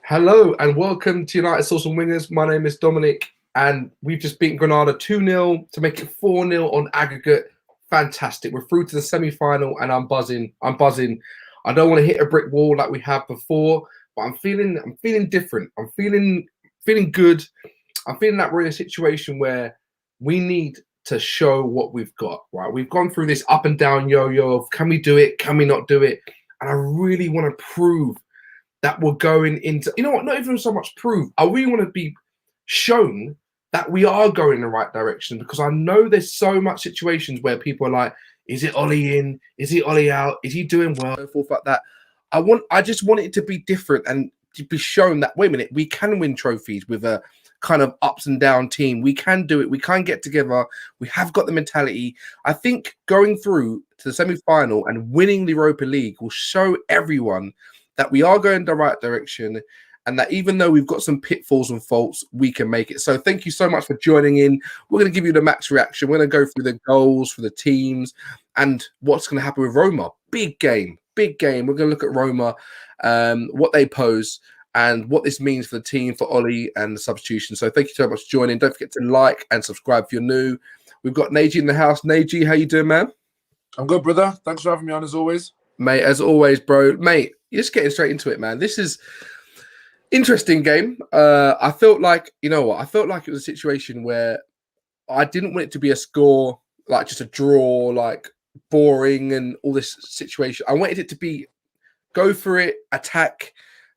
Hello and welcome to United Source and Wingers. My name is Dominic and we've just beaten Granada 2-0 to make it 4-0 on aggregate. Fantastic. We're through to the semi-final and I'm buzzing. I don't want to hit a brick wall like we have before, but I'm feeling different. I'm feeling good. I'm feeling that we're in a situation where we need to show what we've got, right? We've gone through this up and down yo-yo of can we do it? Can we not do it? And I really want to prove that we're going into, you know what, not even so much prove. I really want to be shown that we are going in the right direction, because I know there's so much situations where people are like, is it Ollie in? Is he Ollie out? Is he doing well? So forth like that. I just want it to be different and to be shown that, wait a minute, we can win trophies with a kind of ups and down team. We can do it. We can get together. We have got the mentality. I think going through to the semi-final and winning the Europa League will show everyone that we are going the right direction, and that even though we've got some pitfalls and faults, we can make it. So thank you so much for joining in. We're going to give you the match reaction. We're going to go through the goals for the teams and what's going to happen with Roma. Big game. We're going to look at Roma, what they pose, and what this means for the team, for Ollie and the substitution. So thank you so much for joining. Don't forget to like and subscribe if you're new. We've got Neji in the house. Neji, how you doing, man? I'm good, brother. Thanks for having me on as always. Mate, as always, bro. Mate, you're just getting straight into it, man. This is interesting game. I felt like, you know what? I felt like it was a situation where I didn't want it to be a score, like just a draw, like boring and all this situation. I wanted it to be go for it, attack,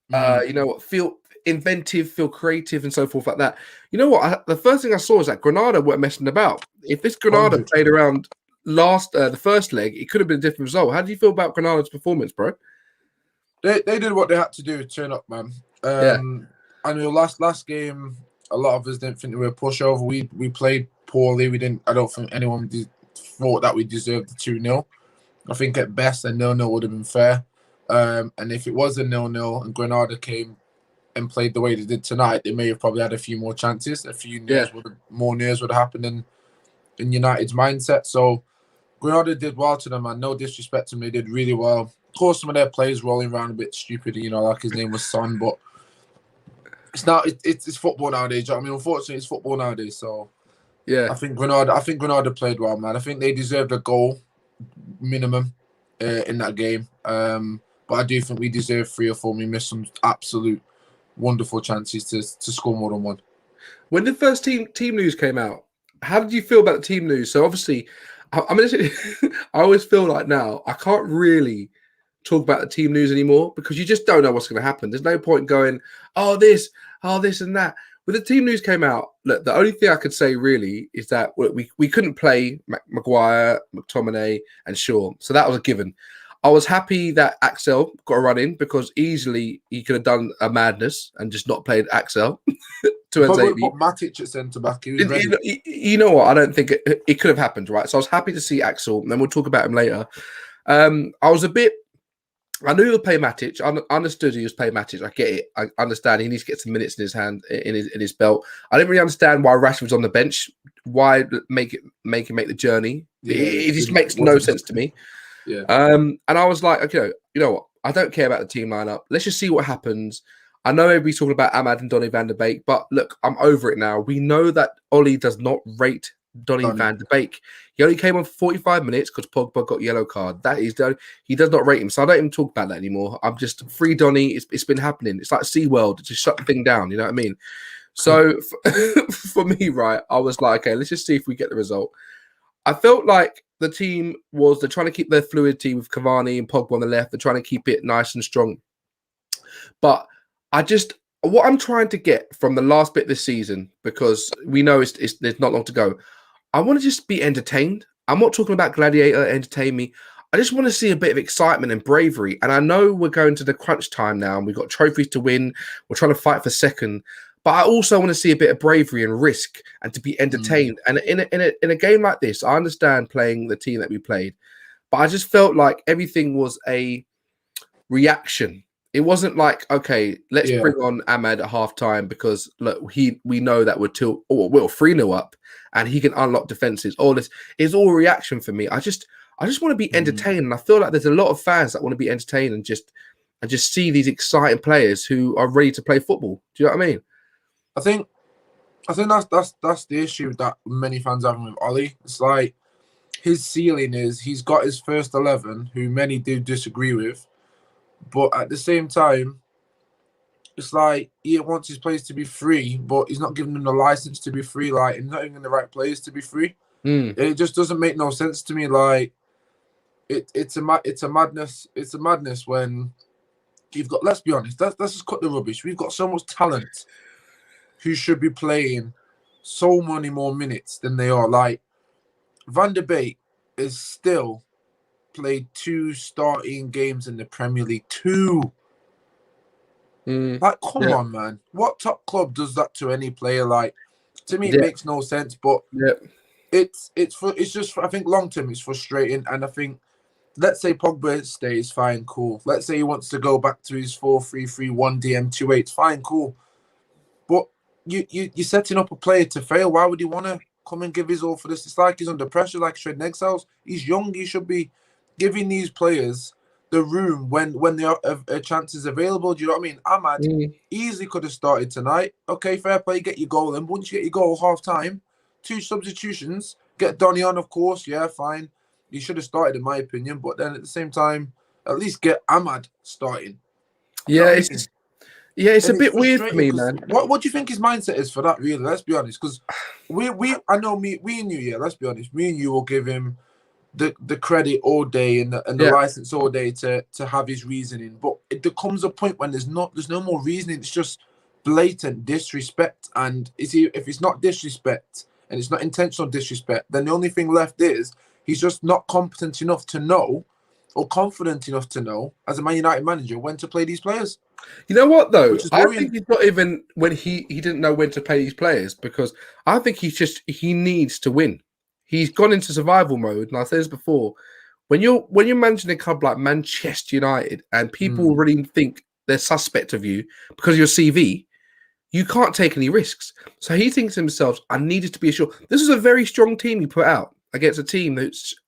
you know what, feel inventive, feel creative and so forth like that. You know what? The first thing I saw was that Granada weren't messing about. If this Granada played around the first leg, it could have been a different result. How do you feel about Granada's performance, bro? They did what they had to do to turn up, man. I know last game, a lot of us didn't think we were a pushover. We played poorly. I don't think anyone thought that we deserved the 2-0. I think at best a 0-0 would have been fair. And if it was a 0-0 and Granada came and played the way they did tonight, they may have probably had a few more chances. A few more nears would have happened in United's mindset. So Granada did well to them, man. No disrespect to them, they did really well. Of course, some of their players rolling around a bit stupid, you know, like his name was Son, but it's football nowadays. I mean, unfortunately, it's football nowadays. So yeah, I think Granada played well, man. I think they deserved a goal minimum in that game. But I do think we deserve 3 or 4. We missed some absolute wonderful chances to score more than one. When the first team news came out, how did you feel about the team news? So obviously, I mean, I always feel like now I can't really talk about the team news anymore because you just don't know what's going to happen. There's no point going, oh, this and that. When the team news came out, look, the only thing I could say really is that we couldn't play Maguire, McTominay and Shaw. So that was a given. I was happy that Axel got a run in because easily he could have done a madness and just not played Axel. Probably put Matic at centre back. You know what? I don't think it could have happened, right? So I was happy to see Axel, and then we'll talk about him later. I knew he would play Matic. I understood he was playing Matic. I get it. I understand he needs to get some minutes in his hand, in his belt. I didn't really understand why Rashford's on the bench. Why make him make the journey? It just makes no sense to me. Yeah. And I was like, okay, you know what? I don't care about the team lineup. Let's just see what happens. I know everybody's talking about Ahmad and Donny van der Beek, but look, I'm over it now. We know that Ollie does not rate Donny van der Beek. He only came on for 45 minutes because Pogba got yellow card. That is he does not rate him. So I don't even talk about that anymore. I'm just free Donny. It's been happening. It's like SeaWorld. Just shut the thing down. You know what I mean? So for me, right, I was like, okay, let's just see if we get the result. I felt like the team they're trying to keep their fluidity with Cavani and Pogba on the left. They're trying to keep it nice and strong. But what I'm trying to get from the last bit this season, because we know there's not long to go, I want to just be entertained. I'm not talking about Gladiator, entertain me. I just want to see a bit of excitement and bravery. And I know we're going to the crunch time now and we've got trophies to win. We're trying to fight for second. But I also want to see a bit of bravery and risk and to be entertained. And in a game like this, I understand playing the team that we played, but I just felt like everything was a reaction. It wasn't like, okay, let's bring on Ahmad at halftime because look, we know that we're 3-0 up and he can unlock defenses. All this is all reaction for me. I just want to be entertained. And I feel like there's a lot of fans that want to be entertained and just and just see these exciting players who are ready to play football. Do you know what I mean? I think that's the issue that many fans have with Ollie. It's like his ceiling is he's got his first 11, who many do disagree with, but at the same time, it's like he wants his players to be free, but he's not giving them the license to be free. Like, he's not even the right players to be free. It just doesn't make no sense to me. Like, it's a madness. It's a madness when you've got. Let's be honest. Let's just cut the rubbish. We've got so much talent who should be playing so many more minutes than they are. Like, Van der Beek is still played 2 starting games in the Premier League. 2. Like, come on, man. What top club does that to any player? Like, to me, it makes no sense. But it's just, I think long term it's frustrating. And I think, let's say Pogba stays, fine, cool. Let's say he wants to go back to his 4-3-3, 1-DM-2-8, fine, cool. But you're setting up a player to fail. Why would he want to come and give his all for this? It's like he's under pressure, like Shred Exiles. He's young. He should be giving these players the room when there are chances available. Do you know what I mean? Ahmad easily could have started tonight. Okay, fair play, get your goal. And once you get your goal, half time, 2 substitutions, get Donny on, of course. Yeah, fine. He should have started, in my opinion. But then at the same time, at least get Ahmad starting. Yeah, it's a bit weird for me, man. What do you think his mindset is for that, really? Let's be honest. Because we and you, yeah, let's be honest. Me and you will give him the credit all day and the license all day to have his reasoning. But there comes a point when there's no more reasoning. It's just blatant disrespect. And if it's not disrespect and it's not intentional disrespect, then the only thing left is he's just not competent enough to know, or confident enough to know, as a Man United manager, when to play these players. You know what, though? I think he's not even when he didn't know when to play these players, because I think he needs to win. He's gone into survival mode, and I said this before. When you're managing a club like Manchester United, and people already think they're suspect of you because of your CV, you can't take any risks. So he thinks to himself, I needed to be assured. This is a very strong team he put out against a team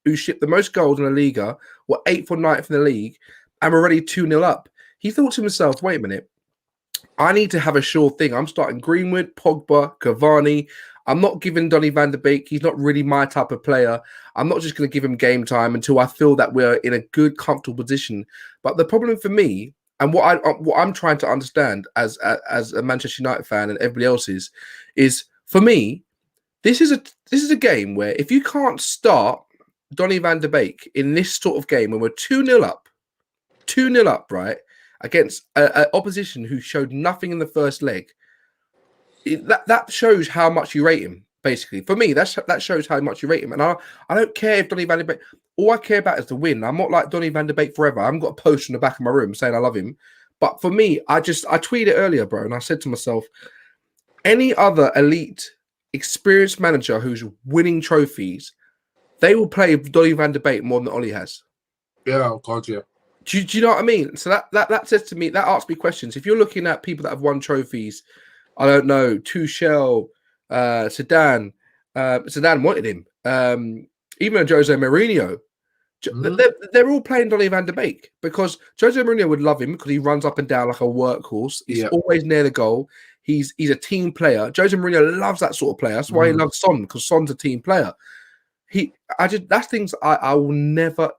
who shipped the most goals in the Liga, were 8th or 9th in the league, and were already 2-0 up. He thought to himself, wait a minute, I need to have a sure thing. I'm starting Greenwood, Pogba, Cavani. I'm not giving Donny van der Beek. He's not really my type of player. I'm not just going to give him game time until I feel that we're in a good, comfortable position. But the problem for me, and what I'm trying to understand as a Manchester United fan and everybody else is for me, this is a game where if you can't start Donny van der Beek in this sort of game when we're 2-0 up, right, against an opposition who showed nothing in the first leg, that shows how much you rate him. Basically, for me, that shows how much you rate him. And I don't care if Donny van der Beek. All I care about is the win. I'm not like Donny van der Beek forever. I haven't got a poster in the back of my room saying I love him. But for me, I tweeted earlier, bro, and I said to myself, any other elite, experienced manager who's winning trophies, they will play Donny van der Beek more than Ollie has. Yeah, of course, yeah. Do you know what I mean? So that says to me, that asks me questions. If you're looking at people that have won trophies, I don't know, Tuchel, Zidane wanted him. Even Jose Mourinho, they're all playing Donny van der Beek because Jose Mourinho would love him because he runs up and down like a workhorse. He's always near the goal. He's a team player. Jose Mourinho loves that sort of player. That's why he loves Son, because Son's a team player. That's things I will never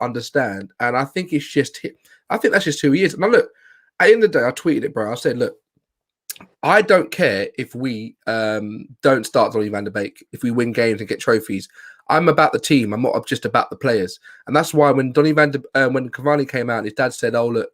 understand. And I think that's just who he is. Now look, at the end of the day, I tweeted it, bro. I said, look, I don't care if we don't start Donny van der Beek, if we win games and get trophies. I'm about the team. I'm not just about the players. And that's why when when Cavani came out, his dad said, oh, look,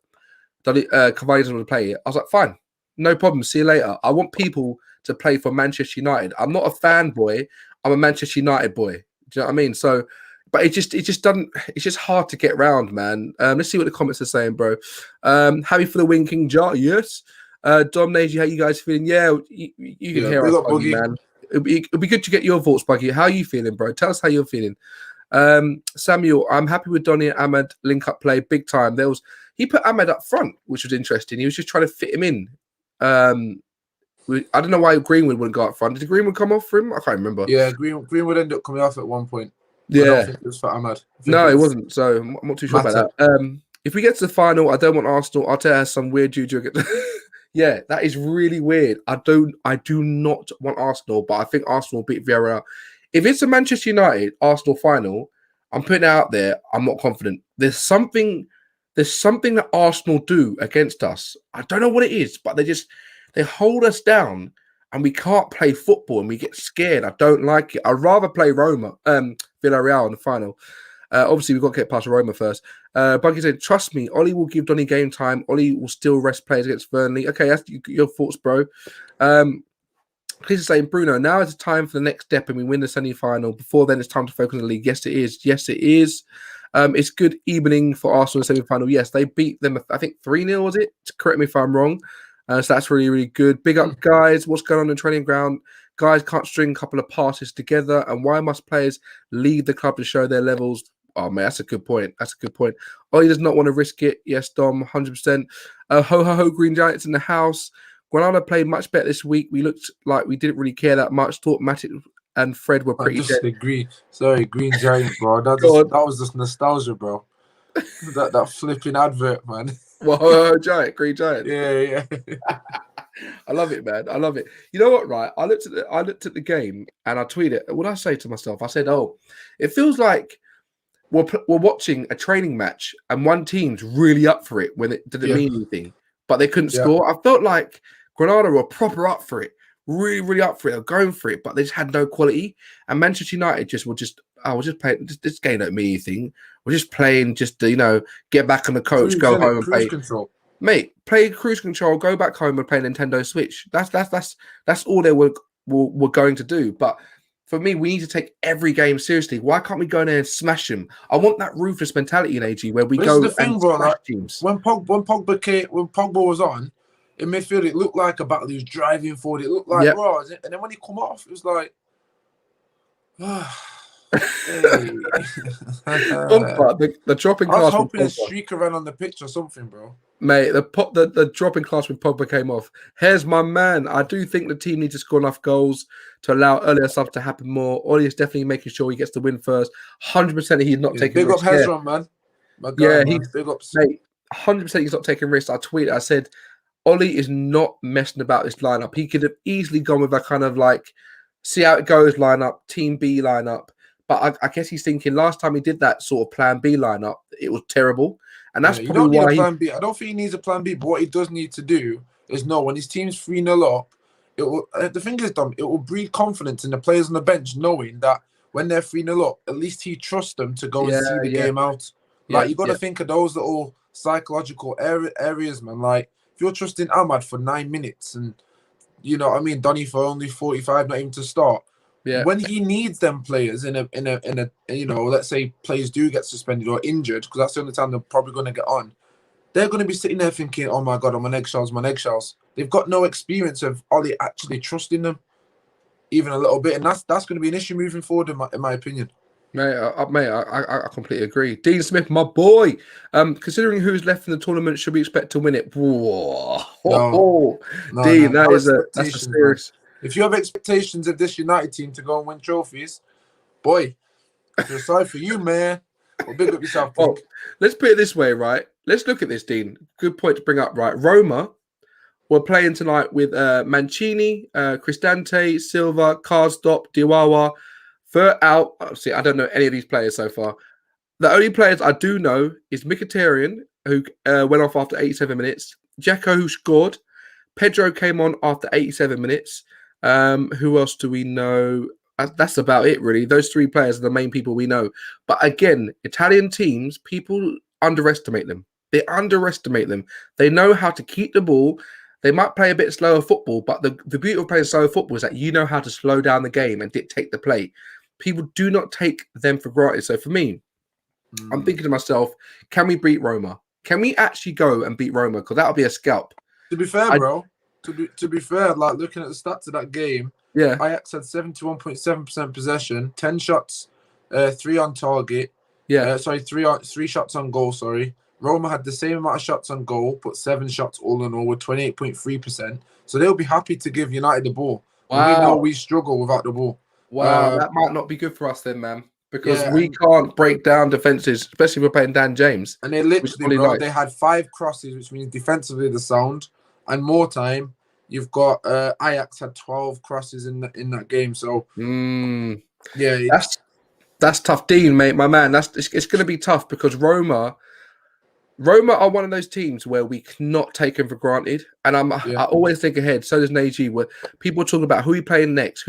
Cavani doesn't want to play it. I was like, fine, no problem. See you later. I want people to play for Manchester United. I'm not a fanboy. I'm a Manchester United boy. Do you know what I mean? So, but it's just hard to get round, man. Let's see what the comments are saying, bro. Happy for the win, King Jar. Yes. Dominic, how you guys feeling? Yeah, you can hear us, Buggy, man. It'd be good to get your thoughts, Buggy. How are you feeling, bro? Tell us how you're feeling. Samuel, I'm happy with Donny and Ahmed link-up play, big time. He put Ahmed up front, which was interesting. He was just trying to fit him in. I don't know why Greenwood wouldn't go up front. Did Greenwood come off for him? I can't remember. Yeah, Greenwood ended up coming off at one point. Yeah. I don't think it was for Ahmed. No, it wasn't. So I'm not too sure about that. If we get to the final, I don't want Arsenal. Arteta has some weird juju. Yeah, that is really weird. I do not want Arsenal, but I think Arsenal will beat Villarreal. If it's a Manchester United Arsenal final, I'm putting it out there. I'm not confident. There's something that Arsenal do against us. I don't know what it is, but they hold us down and we can't play football and we get scared. I don't like it. I'd rather play Villarreal in the final. Obviously, we've got to get past Roma first. Buggy said, trust me, Ollie will give Donny game time. Ollie will still rest players against Burnley. Okay, that's your thoughts, bro. Please saying, Bruno, now is the time for the next step and we win the semi-final. Before then, it's time to focus on the league. Yes, it is. Yes, it is. It's good evening for Arsenal in the semi-final. Yes, they beat them, I think 3-0, was it? Correct me if I'm wrong. So that's really, really good. Big up, guys. What's going on in the training ground? Guys can't string a couple of passes together. And why must players leave the club to show their levels? Oh, man, that's a good point. That's a good point. Ollie does not want to risk it. Yes, Dom, 100%. Ho, ho, ho, Green Giants in the house. Granada played much better this week. We looked like we didn't really care that much. Thought Matic and Fred were pretty dead. Sorry, Green Giant, bro. That was just nostalgia, bro. that flipping advert, man. Well, Green Giant. Yeah. I love it, man. I love it. You know what, right? I looked at the game and I tweeted. What did I say to myself? I said, "Oh, it feels like we're watching a training match and one team's really up for it when it didn't mean anything, but they couldn't score." I felt like Granada were proper up for it, really, really up for it. They're going for it, but they just had no quality. And Manchester United we're just playing. This game don't mean anything. We're just playing, just to, get back on the coach, go home and play. Control. Mate, play cruise control, go back home and play Nintendo Switch. That's all they were going to do. But for me, we need to take every game seriously. Why can't we go in there and smash them? I want that ruthless mentality in AG where we go and smash teams. When Pogba was on in midfield, it looked like a battle. He was driving forward. It looked like raw, and then when he come off, it was like, the dropping class. I was hoping a streak around on the pitch or something, bro. Mate, the dropping class when Pogba came off. Here's my man. I do think the team needs to score enough goals to allow earlier stuff to happen more. Ollie is definitely making sure he gets the win first. 100% he's not taking risks. Big up Hezron, man. My guy, big ups. Mate, 100% he's not taking risks. I tweeted, I said, Ollie is not messing about this lineup. He could have easily gone with a kind of like, see how it goes lineup, team B lineup. But I guess he's thinking last time he did that sort of plan B lineup, it was terrible. And that's probably why plan B. I don't think he needs a plan B, but what he does need to do is know when his team's 3-0 up, it will, the thing is, Dom, it will breed confidence in the players on the bench knowing that when they're 3-0 up, at least he trusts them to go and see the game out. Like, you got to think of those little psychological areas, man. Like, if you're trusting Ahmad for 9 minutes and, you know what I mean, Donny for only 45, not even to start. Yeah. When he needs them players in a let's say players do get suspended or injured, because that's the only time they're probably going to get on, they're going to be sitting there thinking, oh my God, I'm on eggshells. They've got no experience of Ollie actually trusting them even a little bit. And that's going to be an issue moving forward, in my opinion. Mate, I completely agree. Dean Smith, my boy. Considering who's left in the tournament, should we expect to win it? Whoa. Dean, that's a serious. If you have expectations of this United team to go and win trophies, boy, I feel sorry for you, man. Well, big up yourself. Well, let's put it this way, right? Let's look at this, Dean. Good point to bring up, right? Roma were playing tonight with Mancini, Cristante, Silva, Karsdorp, Diwawa. Out. See, I don't know any of these players so far. The only players I do know is Mkhitaryan, who went off after 87 minutes. Dzeko, who scored. Pedro came on after 87 minutes. Who else do we know? That's about it, really. Those three players are the main people we know. But again, Italian teams, people underestimate them. They underestimate them. They know how to keep the ball. They might play a bit slower football, but the beauty of playing slower football is that you know how to slow down the game and dictate the play. People do not take them for granted. So for me, I'm thinking to myself, can we beat Roma? Can we actually go and beat Roma? Because that'll be a scalp. To be fair, bro, to be fair, like looking at the stats of that game, Ajax had 71.7% possession, 10 shots, 3 on target. Three shots on goal. Sorry, Roma had the same amount of shots on goal, but 7 shots all in all with 28.3%. So they'll be happy to give United the ball. Wow. We know we struggle without the ball. Wow, that might not be good for us then, man. because we can't break down defenses, especially if we're playing Dan James. And they literally, bro, they had 5 crosses, which means defensively the sound, and more time. You've got Ajax had 12 crosses in that game. So yeah, that's tough, Dean, mate, my man. It's going to be tough because Roma are one of those teams where we cannot take them for granted. And I always think ahead. So does Neji, where people talk about who you playing next.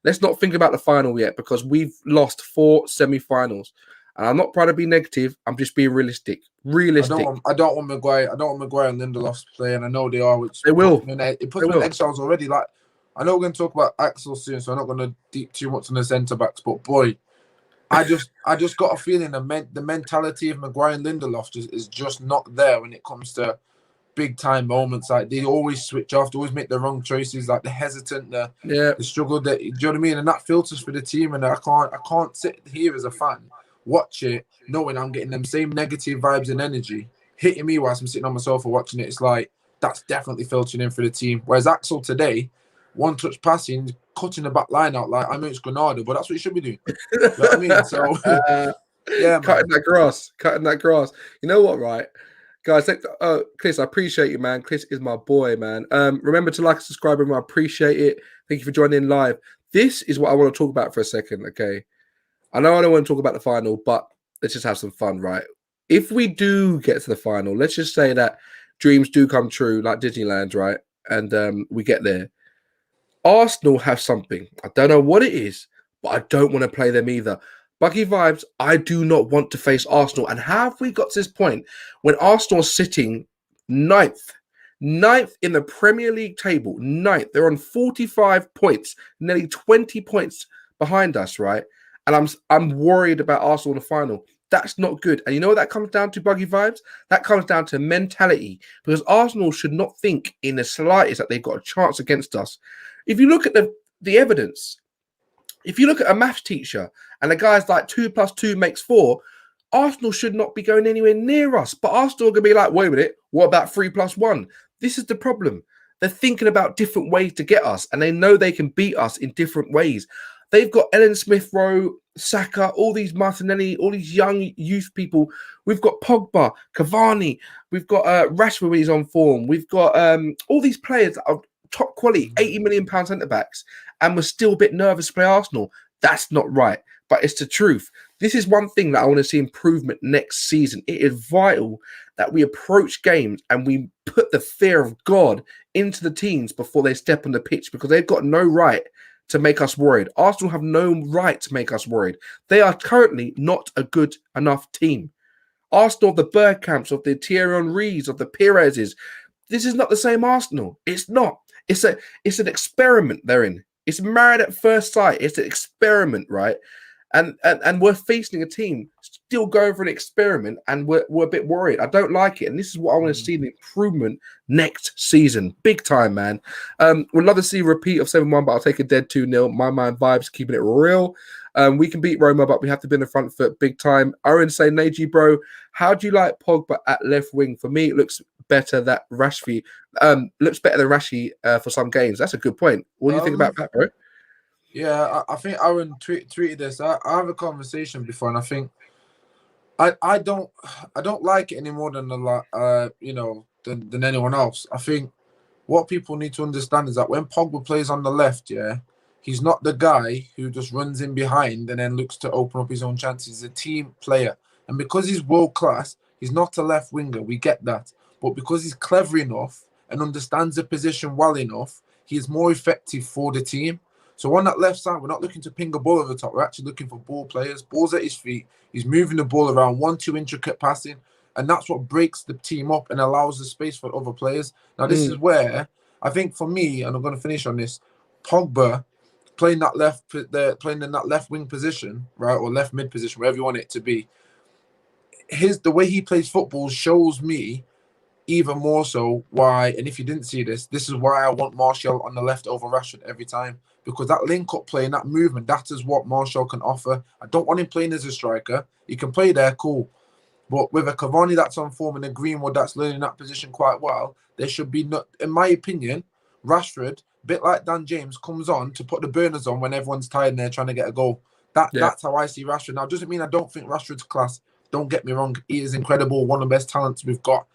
Let's not think about the final yet because we've lost 4 semi-finals. And I'm not trying to be negative. I'm just being realistic. I don't want Maguire. I don't want Maguire and Lindelof to play, and I know they are. Which they will. It puts me in eggshells already. Like, I know we're going to talk about Axel soon, so I'm not going to deep too much on the centre backs. But boy, I just got a feeling the mentality of Maguire and Lindelof is just not there when it comes to big time moments. Like, they always switch off, they always make the wrong choices. Like, they're hesitant, the struggle. Do you know what I mean? And that filters for the team. And I can't sit here as a fan, watch it, knowing I'm getting them same negative vibes and energy hitting me whilst I'm sitting on my sofa watching it. It's like, that's definitely filtering in for the team. Whereas Axel today, one touch passing, cutting the back line out. Like, I know it's Granada, but that's what you should be doing. You know what I mean? So cutting that grass. You know what, right? Guys, Chris, I appreciate you, man. Chris is my boy, man. Remember to like and subscribe, and I appreciate it. Thank you for joining in live. This is what I want to talk about for a second, okay? I know I don't want to talk about the final, but let's just have some fun, right? If we do get to the final, let's just say that dreams do come true, like Disneyland, right? And we get there. Arsenal have something. I don't know what it is, but I don't want to play them either. Buggy vibes, I do not want to face Arsenal. And how have we got to this point when Arsenal are sitting ninth in the Premier League table, ninth? They're on 45 points, nearly 20 points behind us, right? And I'm worried about Arsenal in the final. That's not good. And you know what that comes down to, Buggy vibes? That comes down to mentality. Because Arsenal should not think in the slightest that they've got a chance against us. If you look at the evidence, if you look at a maths teacher and the guy's like 2 + 2 makes 4, Arsenal should not be going anywhere near us. But Arsenal are going to be like, wait a minute, what about 3 + 1? This is the problem. They're thinking about different ways to get us, and they know they can beat us in different ways. They've got Ellen Smith-Rowe, Saka, all these Martinelli, all these young youth people. We've got Pogba, Cavani. We've got Rashford when he's on form. We've got all these players that are top quality, £80 million centre-backs, and we're still a bit nervous to play Arsenal. That's not right, but it's the truth. This is one thing that I want to see improvement next season. It is vital that we approach games and we put the fear of God into the teams before they step on the pitch, because they've got no right to make us worried. Arsenal have no right to make us worried. They are currently not a good enough team. Arsenal of the Bergkamps, of the Thierry Henrys, of the Perez's, this is not the same Arsenal. It's not. It's an experiment they're in. It's married at first sight. It's an experiment, right? And we're facing a team still going for an experiment, and we're a bit worried. I don't like it, and this is what I want to see, the improvement next season. Big time, man. We'd love to see a repeat of 7-1, but I'll take a dead 2-0. My mind vibes, keeping it real. We can beat Roma, but we have to be in the front foot big time. Owen say, Neji, bro, how do you like Pogba at left wing? For me, it looks better that Rashford looks better than Rashi for some games. That's a good point. What do you think about that, bro? Yeah, I think Aaron tweeted this. I have a conversation before, and I think I don't like it any more than than anyone else. I think what people need to understand is that when Pogba plays on the left, he's not the guy who just runs in behind and then looks to open up his own chances. He's a team player, and because he's world class, he's not a left winger. We get that, but because he's clever enough and understands the position well enough, he is more effective for the team. So on that left side, we're not looking to ping a ball over the top. We're actually looking for ball players, balls at his feet. He's moving the ball around, 1-2 intricate passing. And that's what breaks the team up and allows the space for other players. Now, this is where I think for me, and I'm going to finish on this, Pogba playing in that left wing position, right, or left mid position, wherever you want it to be. The way he plays football shows me even more so why, and if you didn't see this is why I want Martial on the left over Rashford every time, because that link-up play and that movement, that is what Martial can offer. I don't want him playing as a striker. He can play there, cool. But with a Cavani that's on form and a Greenwood that's learning that position quite well, there should be, in my opinion, Rashford, a bit like Dan James, comes on to put the burners on when everyone's tired and they're trying to get a goal. That's how I see Rashford. Now, doesn't mean I don't think Rashford's class. Don't get me wrong. He is incredible. One of the best talents we've got.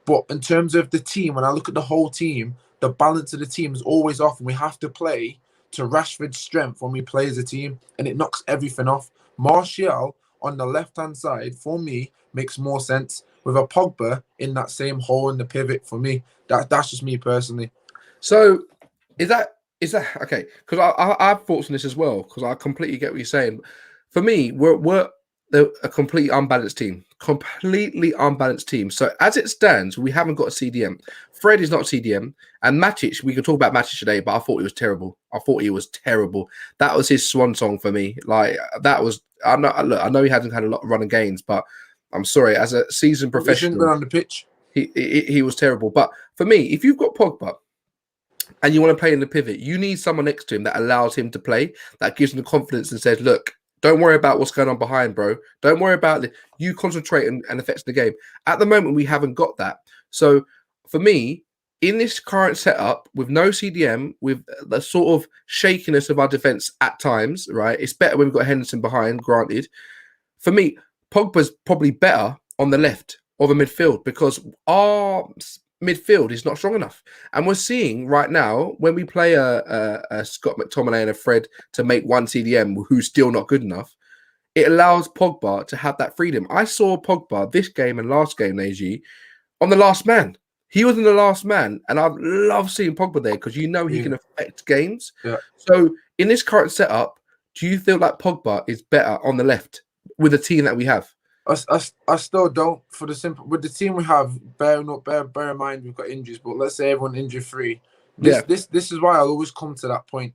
But in terms of the team, when I look at the whole team, the balance of the team is always off. And we have to play to Rashford's strength when we play as a team. And it knocks everything off. Martial on the left-hand side, for me, makes more sense. With a Pogba in that same hole in the pivot, for me. That's just me personally. So is that okay? Because I have thoughts on this as well. Because I completely get what you're saying. For me, we're a completely unbalanced team. Completely unbalanced team. So as it stands, we haven't got a CDM. Fred is not CDM, and Matic. We can talk about Matic today, but I thought he was terrible. That was his swan song for me. Like that was. I know he hasn't had a lot of running gains, but I'm sorry. As a seasoned professional, been on the pitch. He was terrible. But for me, if you've got Pogba and you want to play in the pivot, you need someone next to him that allows him to play, that gives him the confidence and says, look, don't worry about what's going on behind, bro. Don't worry about it. You concentrate and affect the game. At the moment, we haven't got that. So for me, in this current setup, with no CDM, with the sort of shakiness of our defense at times, right? It's better when we've got Henderson behind, granted. For me, Pogba's probably better on the left of the midfield because our midfield is not strong enough. And we're seeing right now when we play a Scott McTominay and a Fred to make one CDM who's still not good enough, it allows Pogba to have that freedom. I saw Pogba this game and last game, AG, on the last man. He was in the last man, and I love seeing Pogba there because you know he can affect games. Yeah. So in this current setup, do you feel like Pogba is better on the left with the team that we have? I still don't, for the simple with the team we have. Bear in mind we've got injuries, but let's say everyone injury free. This is why I'll always come to that point.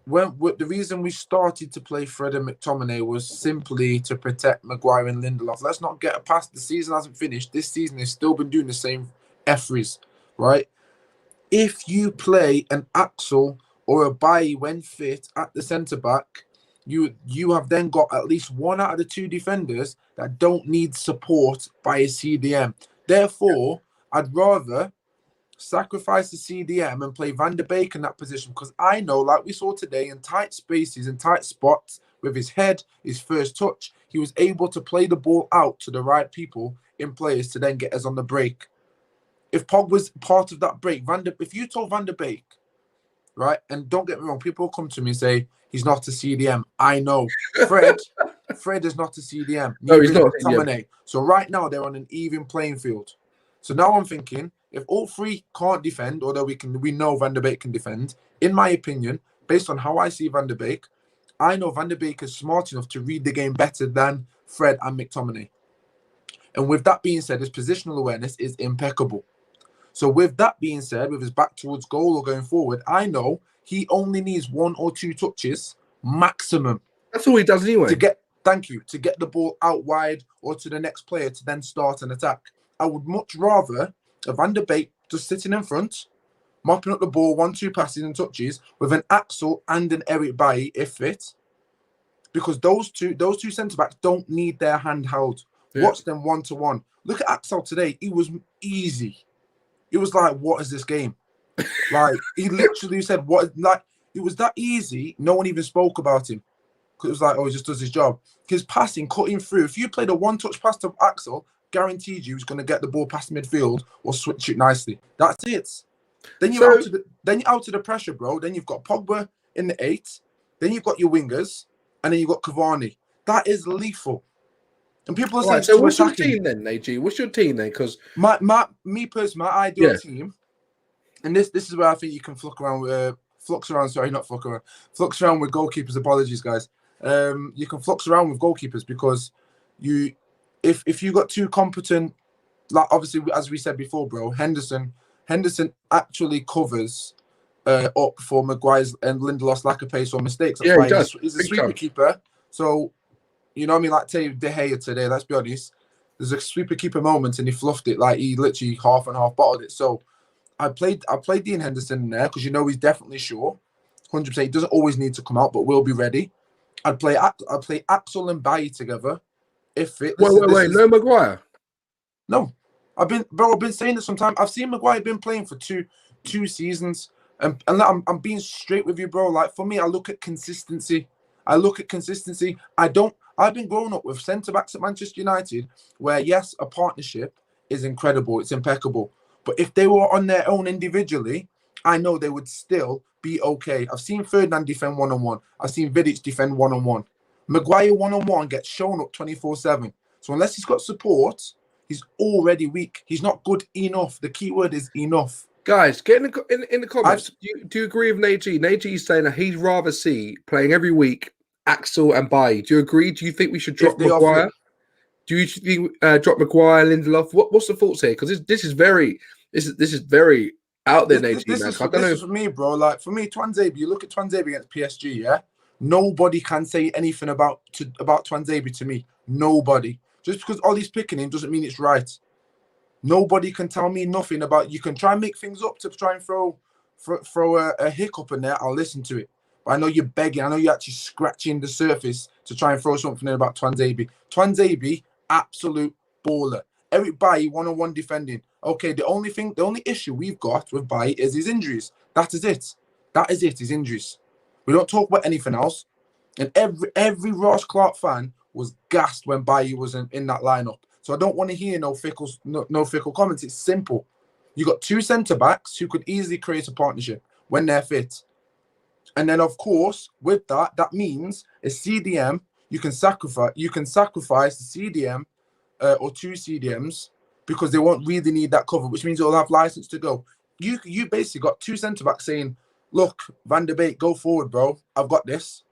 The reason we started to play Fred and McTominay was simply to protect Maguire and Lindelof. Let's not get past the season hasn't finished. This season they've still been doing the same efferys, right? If you play an Axel or a Bailly when fit at the centre back, you have then got at least one out of the two defenders that don't need support by a CDM. Therefore, I'd rather sacrifice the CDM and play Van der Beek in that position because I know, like we saw today, in tight spaces, in tight spots, with his head, his first touch, he was able to play the ball out to the right people in players to then get us on the break. If Pog was part of that break, if you told Van der Beek, right, and don't get me wrong, people come to me and say, he's not a CDM. I know. Fred is not a CDM. No, he's not. McTominay. So right now they're on an even playing field. So now I'm thinking, if all three can't defend, although we know Van der Beek can defend, in my opinion, based on how I see Van der Beek, I know Van der Beek is smart enough to read the game better than Fred and McTominay. And with that being said, his positional awareness is impeccable. So with that being said, with his back towards goal or going forward, I know he only needs one or two touches maximum. That's all he does anyway. To get the ball out wide or to the next player to then start an attack. I would much rather a Van der Beek just sitting in front, mopping up the ball, 1-2 passes and touches with an Axel and an Eric Bailly if fit, because those two centre backs don't need their hand held. Yeah. Watch them 1-to-1. Look at Axel today; it was easy. It was like, what is this game? Like he literally said, "What?" Like it was that easy. No one even spoke about him because it was like, oh, he just does his job. His passing, cutting through. If you played a one-touch pass to Axel, guaranteed you he's going to get the ball past midfield or switch it nicely. That's it. Then you're out to the pressure, bro. Then you've got Pogba in the 8. Then you've got your wingers, and then you've got Cavani. That is lethal. And people are saying, right, so what's your team then, AG? What's your team then? Because me personally, my ideal team, and this is where I think you can flux around with goalkeepers. Apologies, guys. You can flux around with goalkeepers because if you got two competent, like obviously as we said before, bro, Henderson actually covers up for Maguire's and Lindelof's lack of pace or mistakes. That's why he does. He's a sweeper keeper, so. You know what I mean? Like De Gea today, let's be honest. There's a sweeper keeper moment and he fluffed it. Like he literally half and half bottled it. So I played Dean Henderson in there because you know he's definitely sure. 100%. He doesn't always need to come out, but will be ready. I'd play Axel and Bailly together. If it wait, no Maguire. No. I've been saying this sometime. I've seen Maguire been playing for two seasons. And I'm being straight with you, bro. Like for me, I look at consistency. I look at consistency. I've been growing up with centre-backs at Manchester United where, yes, a partnership is incredible. It's impeccable. But if they were on their own individually, I know they would still be okay. I've seen Ferdinand defend one-on-one. I've seen Vidic defend one-on-one. Maguire one-on-one gets shown up 24/7. So unless he's got support, he's already weak. He's not good enough. The key word is enough. Guys, get in the comments. Do you agree with Nagy? Nagy's saying that he'd rather see playing every week Axel and Bailly. Do you agree? Do you think we should drop Maguire? Do you think drop Maguire, Lindelof? What's the thoughts here? Because this is very out there, Nagy. This is for me, bro. Like for me, Tuanzebe. You look at Tuanzebe against PSG. Yeah, nobody can say anything about Tuanzebe to me. Nobody. Just because Ollie's picking him doesn't mean it's right. Nobody can tell me nothing about. You can try and make things up to try and throw a hiccup in there. I'll listen to it. But I know you're begging. I know you're actually scratching the surface to try and throw something in about Tuanzebe. Tuanzebe, absolute baller. Eric Bailly, one-on-one defending. Okay, the only issue we've got with Bailly is his injuries. That is it. His injuries. We don't talk about anything else. And every Ross Clark fan was gassed when Bailly was in that lineup. So I don't want to hear no fickle comments. It's simple. You got two centre-backs who could easily create a partnership when they're fit. And then, of course, with that means a CDM, you can sacrifice the CDM or two CDMs because they won't really need that cover, which means they'll have license to go. You basically got two centre-backs saying, look, Van der Beek, go forward, bro. I've got this.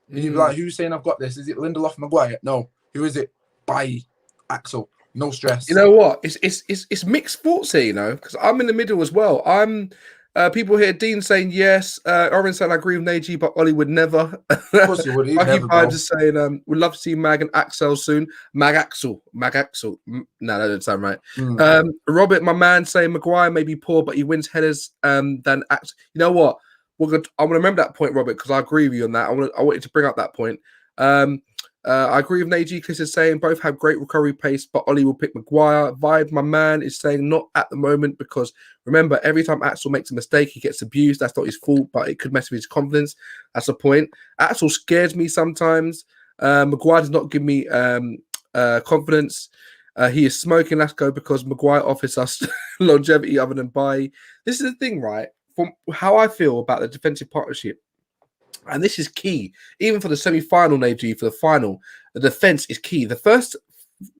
And you'd be like, who's saying I've got this? Is it Lindelof, Maguire? No. Who is it? Bailly, Axel. No stress. You know what? It's mixed thoughts here, you know, because I'm in the middle as well. I'm people here, Dean saying yes, Oren saying I agree with Nagy, but Ollie would never. Of course he would. Vibes is saying we'd love to see Mag and Axel soon. Mag Axel. No, that doesn't sound right. Robert, my man, saying Maguire may be poor, but he wins headers than Axel. You know what? I want to remember that point, Robert, because I agree with you on that. I wanted to bring up that point. I agree with Nagy. Chris is saying both have great recovery pace, but Ollie will pick Maguire. Vibe, my man, is saying not at the moment because remember, every time Axel makes a mistake, he gets abused. That's not his fault, but it could mess with his confidence. That's the point. Axel scares me sometimes. Maguire does not give me confidence. He is smoking. Let's go because Maguire offers us longevity other than Bailly. This is the thing, right? From how I feel about the defensive partnership. And this is key, even for the semi-final, Nagy, for the final. The defense is key. The first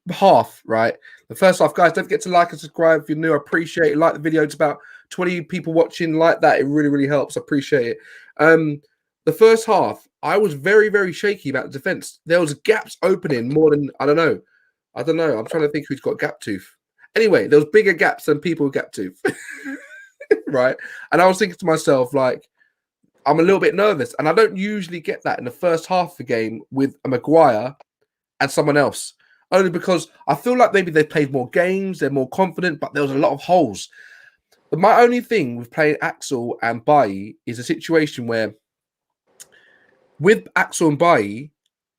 half, right? The first half, guys, don't forget to like and subscribe if you're new. I appreciate it. Like the video. It's about 20 people watching. Like that. It really, really helps. I appreciate it. The first half, I was very, very shaky about the defense. There was gaps opening more than, I don't know. I'm trying to think who's got gap tooth. Anyway, there was bigger gaps than people with gap tooth. Right? And I was thinking to myself, like, I'm a little bit nervous, and I don't usually get that in the first half of the game with a Maguire and someone else, only because I feel like maybe they played more games, they're more confident, but there was a lot of holes. But my only thing with playing Axel and Bailly is a situation where with Axel and Bailly,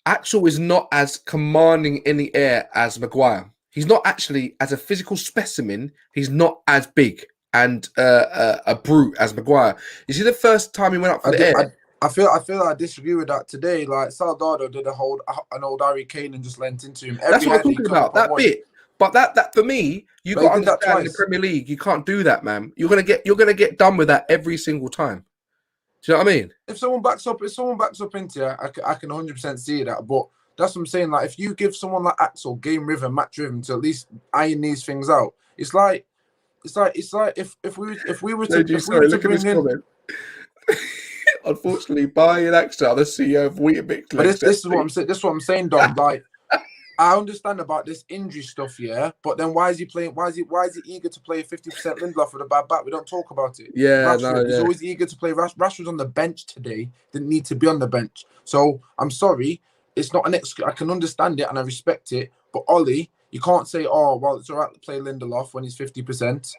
Axel is not as commanding in the air as Maguire. He's not actually, as a physical specimen, he's not as big and a brute as Maguire. You see, the first time he went up for the air, I feel like I disagree with that today. Like Soldado did an old Harry Kane and just lent into him. That's what I'm talking about. That bit, but that for me, you got to understand in the Premier League, you can't do that, man. You're gonna get done with that every single time. Do you know what I mean? If someone backs up into you, I can 100% see that. But that's what I'm saying. Like if you give someone like Axel game rhythm, match rhythm to at least iron these things out, it's like if we were to bring in. Unfortunately, Bailly and Axel, the CEO of Weetabix. But this is what I'm saying. This is what I'm saying, Dom. Like, I understand about this injury stuff, yeah. But then why is he playing? Why is he eager to play 50% Lindelof with a bad back? We don't talk about it. Yeah, He's always eager to play. Rashford's on the bench today. Didn't need to be on the bench. So I'm sorry. It's not an excuse. I can understand it and I respect it. But Ollie, you can't say, oh, well, it's all right to play Lindelof when he's 50%.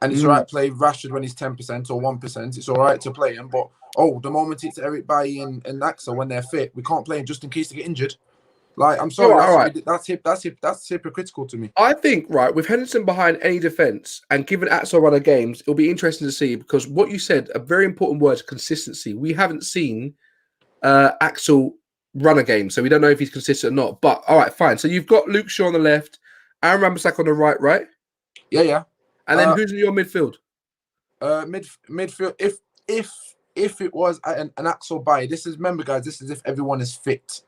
And it's all right to play Rashford when he's 10% or 1%. It's all right to play him. But, the moment it's Eric Bailly and Axel when they're fit, we can't play him just in case they get injured. Like, I'm sorry. That's hypocritical to me. I think, right, with Henderson behind any defence and given Axel a run of games, it'll be interesting to see because what you said, a very important word, consistency. We haven't seen Axel runner game, so we don't know if he's consistent or not. But all right, fine. So you've got Luke Shaw on the left, Aaron Ramsdale on the right, right? Yeah. And then who's in your midfield? Midfield. If it was an Axel Baye, remember, guys, this is if everyone is fit.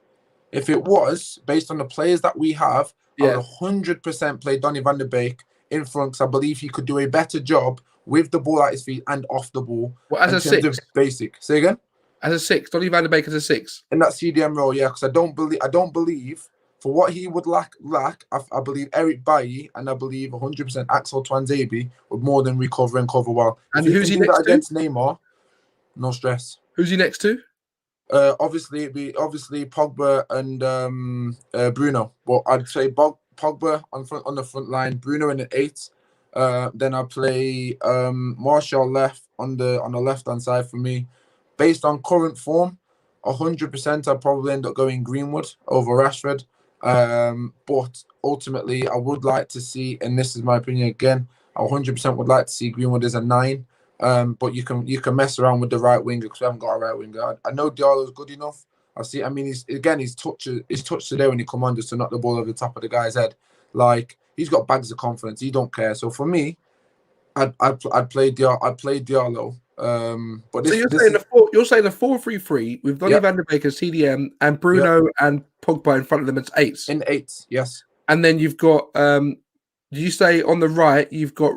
If it was based on the players that we have, I would 100% play Donny van der Beek in front, because I believe he could do a better job with the ball at his feet and off the ball. Well, as a six, basic. Say again. As a six, Donny van der Beek as a six in that CDM role, yeah, because I don't believe for what he would lack. I believe Eric Bailly and I believe 100% Axel Twanzebe would more than recover and cover well. And who's he next to? Against Neymar, no stress. Who's he next to? Obviously Pogba and Bruno. Well, I'd say Pogba on the front line, Bruno in the 8. Then I play Martial left on the left hand side for me. Based on current form, 100% I'd probably end up going Greenwood over Rashford. But ultimately, I would like to see, and this is my opinion again, I 100% would like to see Greenwood as a 9. But you can mess around with the right winger, because we haven't got a right winger. I know Diallo's good enough. His touch today when he come on just to knock the ball over the top of the guy's head. Like, he's got bags of confidence. He don't care. So for me, I'd play Diallo. But so you're saying a 4-3-3 with Donny van der Beek as CDM and Bruno and Pogba in front of them as 8s. In 8s, yes. And then you've got you say on the right you've got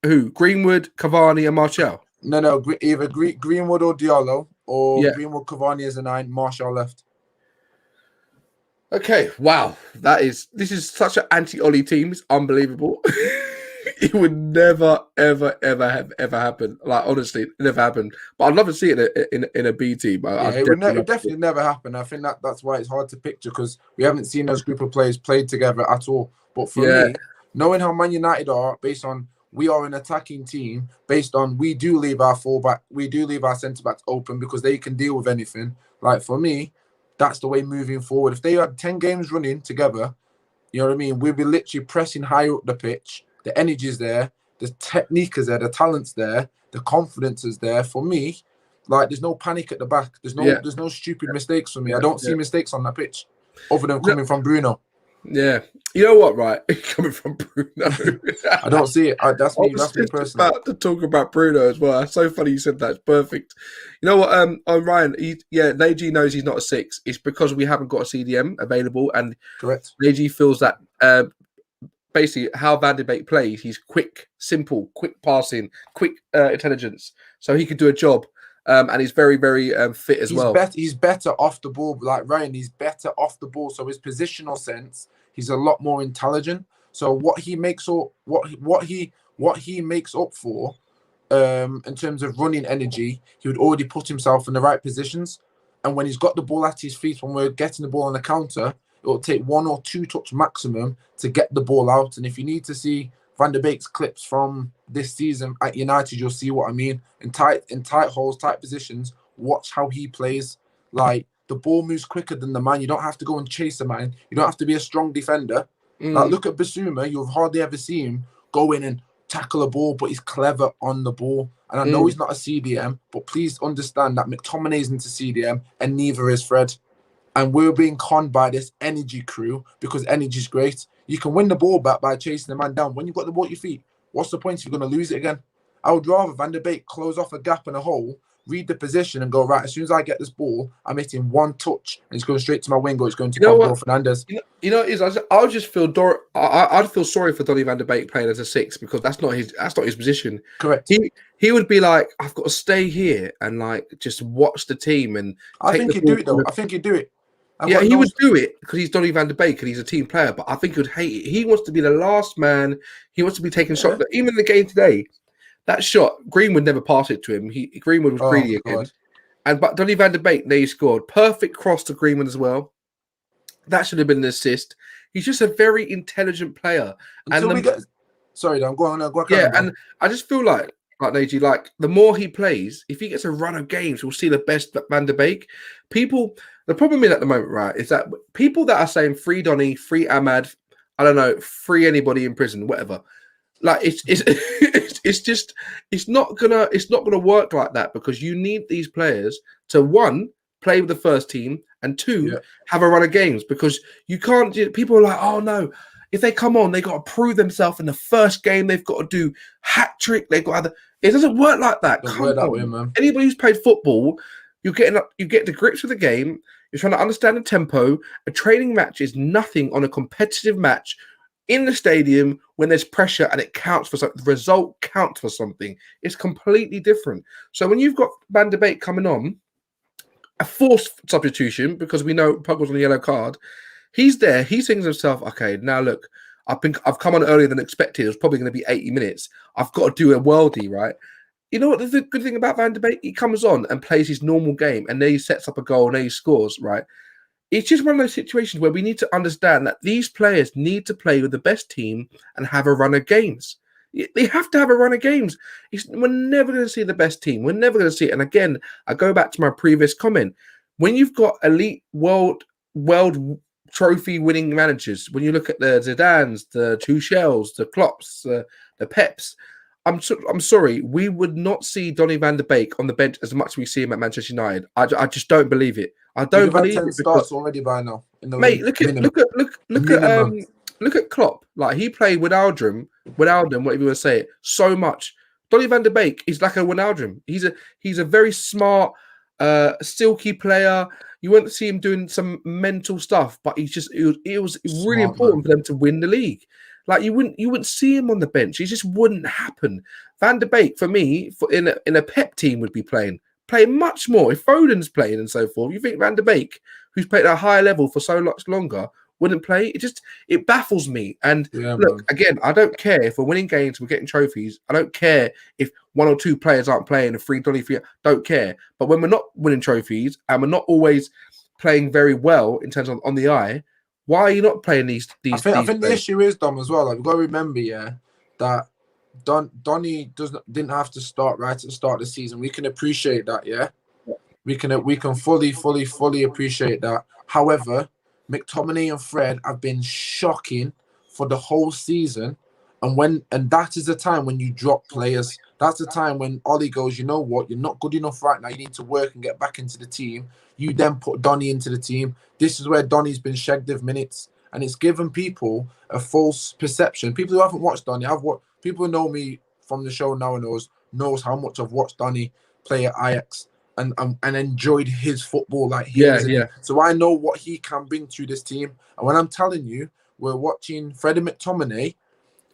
who? Greenwood, Cavani, and Martial. No, either Greenwood or Diallo, or Greenwood, Cavani as a 9, Martial left. Okay, wow, this is such an anti-Ollie team. It's unbelievable. It would never, ever have happened. Like, honestly, it never happened. But I'd love to see it in a B team. It would definitely never happen. I think that's why it's hard to picture, because we haven't seen those group of players played together at all. But for me, knowing how Man United are, based on we are an attacking team, based on we do leave our fullback, we do leave our centre backs open because they can deal with anything. Like, for me, that's the way moving forward. If they had 10 games running together, you know what I mean? We'd be literally pressing high up the pitch. The energy is there, the technique is there, the talent's there, the confidence is there. For me, like, there's no panic at the back. There's no stupid mistakes for me. I don't see mistakes on that pitch, other than coming from Bruno. Yeah, you know what, right? Coming from Bruno, I don't see it. That's me personally. About to talk about Bruno as well. That's so funny you said that. It's perfect. You know what? Ryan, Neji knows he's not a 6. It's because we haven't got a CDM available, and correct. Neji feels that basically how Van der Beek plays, he's quick, simple, quick passing, quick intelligence, so he could do a job. And he's very, very fit as well. He's better off the ball, like Ryan. He's better off the ball, so his positional sense, he's a lot more intelligent. So what he makes up, what he makes up for, in terms of running energy, he would already put himself in the right positions. And when he's got the ball at his feet, when we're getting the ball on the counter, it will take 1 or 2 touch maximum to get the ball out. And if you need to see Van der Beek's clips from this season at United, you'll see what I mean. In tight holes, tight positions, watch how he plays. Like, the ball moves quicker than the man. You don't have to go and chase a man. You don't have to be a strong defender. Like, look at Basuma. You've hardly ever seen him go in and tackle a ball, but he's clever on the ball. And I know he's not a CDM, but please understand that McTominay isn't a CDM, and neither is Fred. And we're being conned by this energy crew, because energy's great. You can win the ball back by chasing the man down. When you've got the ball at your feet, what's the point if you're going to lose it again? I would rather Van der Beek close off a gap and a hole, read the position and go, right, as soon as I get this ball, I'm hitting 1 touch and it's going straight to my wing, or it's going to Pablo Fernandes. You know, I would just feel I'd feel sorry for Donny van der Beek playing as a 6, because that's not his position. Correct. He would be like, I've got to stay here and like just watch the team. And I think he'd do it though. I think he'd do it. He would do it because he's Donny van der Beek and he's a team player, but I think he would hate it. He wants to be the last man. He wants to be taking shots. Even in the game today, that shot, Greenwood never passed it to him. Greenwood was greedy again. But Donny van der Beek, he scored. Perfect cross to Greenwood as well. That should have been an assist. He's just a very intelligent player. Sorry, Dan, go on. And I just feel like Neji, like, the more he plays, if he gets a run of games, we'll see the best Van der Beek. The problem is at the moment, right, is that people that are saying free Donny, free Ahmad, I don't know, free anybody in prison, whatever. Like, it's not gonna work like that, because you need these players to, 1, play with the first team, and two, have a run of games, because you can't. People are like, oh no, if they come on, they got to prove themselves in the first game. They've got to do hat trick. They've got to. It doesn't work like that. Don't work that way, man. Anybody who's played football, you get to grips with the game. You're trying to understand the tempo. A training match is nothing on a competitive match in the stadium when there's pressure and it counts for something. The result counts for something. It's completely different. So when you've got Van de Beek coming on, a forced substitution, because we know Pogba's on the yellow card, he's there. He thinks to himself, okay, now look, I've come on earlier than expected. It was probably going to be 80 minutes. I've got to do a worldie, right? You know what the good thing about Van de Beek? He comes on and plays his normal game, and then he sets up a goal, and then he scores, right? It's just one of those situations where we need to understand that these players need to play with the best team and have a run of games. They have to have a run of games. We're never going to see the best team. We're never going to see it. And again, I go back to my previous comment. When you've got elite world trophy winning managers, when you look at the Zidans, the Tuchels, the Klopps, the Peps, I'm sorry, we would not see Donny van de Beek on the bench as much as we see him at Manchester United. I just don't believe it. I don't believe it. Starts already by now. Mate, look at Klopp. Like, he played Wijnaldum, whatever you want to say it, so much. Donny van de Beek is like a Wijnaldum. He's a very smart, silky player. You won't see him doing some mental stuff, but it was really important for them to win the league. Like, you wouldn't see him on the bench. It just wouldn't happen. Van de Beek, for me, in a Pep team, would be playing much more. If Foden's playing and so forth, you think Van de Beek, who's played at a higher level for so much longer, wouldn't play? It baffles me. And look, again, I don't care if we're winning games, we're getting trophies. I don't care if one or two players aren't playing, a free Donny free. Don't care. But when we're not winning trophies and we're not always playing very well in terms of on the eye, why are you not playing these? I think the issue is, Dom, as well. Like, we've got to remember, that Donny didn't have to start right at the start of the season. We can appreciate that, We can fully appreciate that. However, McTominay and Fred have been shocking for the whole season, and that is the time when you drop players. That's the time when Ollie goes, you know what, you're not good enough right now. You need to work and get back into the team. You then put Donny into the team. This is where Donny's been shagged of minutes, and it's given people a false perception. People who haven't watched Donny, people who know me from the show now knows how much I've watched Donny play at Ajax and enjoyed his football like he is. So I know what he can bring to this team. And when I'm telling you, we're watching Freddie McTominay